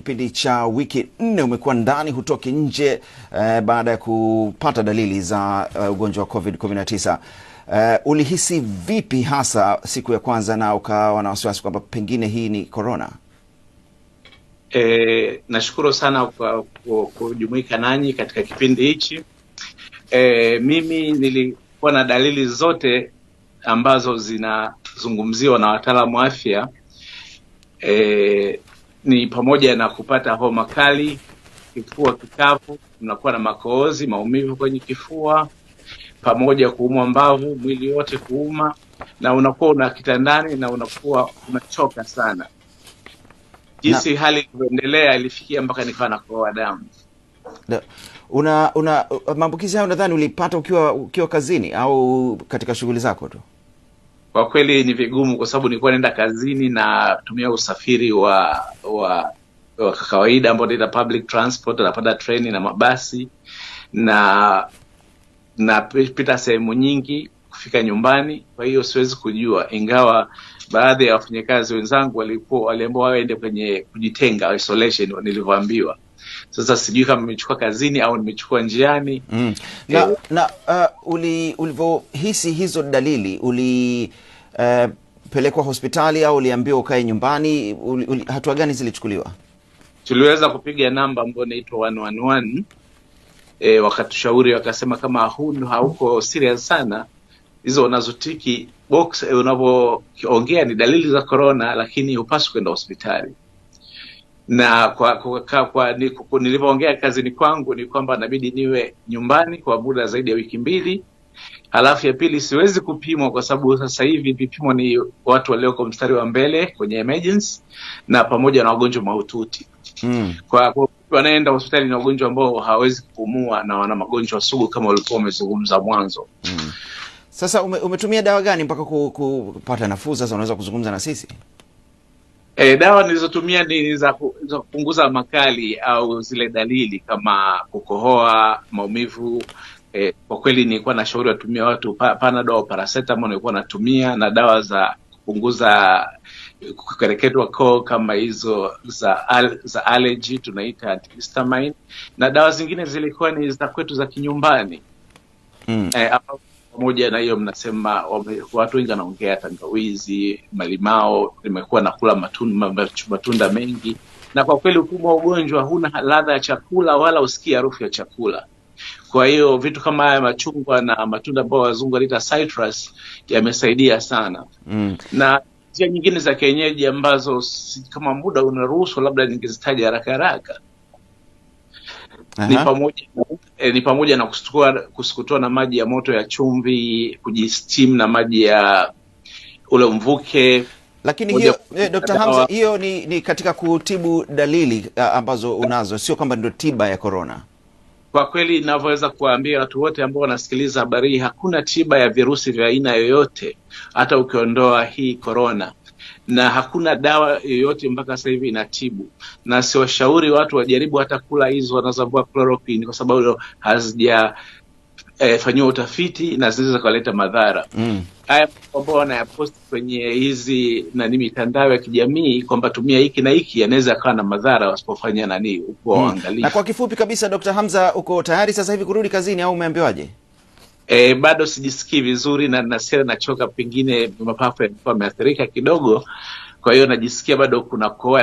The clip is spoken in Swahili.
kipindi cha wiki 4 umekuwa ndani, hutoki nje baada ya kupata dalili za ugonjwa wa COVID-19. Ulihisi vipi hasa siku ya kwanza na ukawa na wasiwasi kwamba pengine hii ni corona? Nashukuru sana kwa kujumuika nanyi katika kipindi hichi. Mimi nilikuwa na dalili zote ambazo zinazungumziwa na wataalamu wa afya. Ni pamoja na kupata homa kali, kifua kikavu, unakuwa na makohozi, maumivu kwenye kifua, pamoja kuumwa mbavu, mwili wote kuuma, na unakuwa una kitandani na unakuwa unachoka sana. Jinsi hali kuendelea ilifikia mpaka nikawa nakohoa damu. Maambukizi hayo nadhani ulipata ukiwa kazini au katika shughuli zako tu? Kwa kweli ni vigumu kwa sababu nilikuwa naenda kazini na tumia usafiri wa kawaida ambao ni public transport, napanda treni na mabasi, na pita sehemu nyingi kufika nyumbani. Kwa hiyo siwezi kujua, ingawa baadhi ya wafanyakazi wenzangu waliambiwa waende kwenye kujitenga, isolation nilivyoambiwa. Sasa sijui kama nimechukua kazini au nimechukua njiani. Ulivyohisi hizo dalili, pelekwa hospitali au uliambiwa ukae nyumbani? Hatua gani zilichukuliwa? Tuliweza kupiga namba ambayo inaitwa 111. Wakatushauri, wakasema kama hauko serious sana, hizo unazotiki box unavyoongea ni dalili za corona, lakini hupaswi kwenda hospitali. Na nilivyoongea kazini kwangu ni kwamba inabidi niwe nyumbani kwa muda zaidi ya wiki 2. Halafu ya pili, siwezi kupimwa kwa sababu sasa hivi vipimo ni watu walioko mstari wa mbele kwenye emergency na pamoja na wagonjwa mahututi. Kwa wanaenda hospitali na wagonjwa ambao hawezi kupumua na wana magonjwa sugu kama walikuwa wamezungumza mwanzo. Sasa umetumia dawa gani mpaka kupata nafuu? Sasa unaweza kuzungumza na sisi? Dawa nilizotumia ni za kupunguza makali au zile dalili kama kukohoa, maumivu. Kwa kweli nilikuwa na shauri watumia watu Panadol, paracetamol nilikuwa natumia, na dawa za kupunguza kukereketwa koo kama hizo za allergy tunaita antihistamine, na dawa zingine zilikuwa ni za kwetu za kinyumbani. Pamoja na hiyo mnasema watu wengi wanaongea tangawizi, malimao. Nimekuwa nakula matunda mengi, na kwa kweli ukubwa wa ugonjwa huna ladha ya chakula wala usikie harufu ya chakula. Kwa hiyo vitu kama haya machungwa na matunda ambao wazungu wanaita citrus yamesaidia sana. Na njia nyingine za kienyeji ambazo kama muda unaruhusu labda ningezitaja haraka. Ni pamoja na kusukutua na maji ya moto ya chumvi, kujisteam na maji ya ule mvuke. Lakini hiyo Dr. Hamza, hiyo ni katika kutibu dalili ambazo unazo, sio kwamba ndio tiba ya corona. Kwa kweli ninavyoweza kuwaambia watu wote ambao wanasikiliza habari hii, hakuna tiba ya virusi vya aina yoyote hata ukiondoa hii corona, na hakuna dawa yoyote mpaka sasa hivi inatibu. Na siwashauri watu wajaribu hata kula hizo wanazoambua chloroquine, kwa sababu hazijafanywa utafiti na zinaweza kuleta madhara. Haya ambao wanayapost kwenye hizi mitandao ya kijamii kwamba tumia hiki na hiki, yanaweza kuwa na madhara wasipofanya uko waangalifu. Na kwa kifupi kabisa, Dr. Hamza, uko tayari sasa hivi kurudi kazini au umeambiwaje? Bado sijisikii vizuri na nasikia nachoka, pengine mapafu yalikuwa yameathirika kidogo, kwa hiyo najisikia bado kuna kohoa.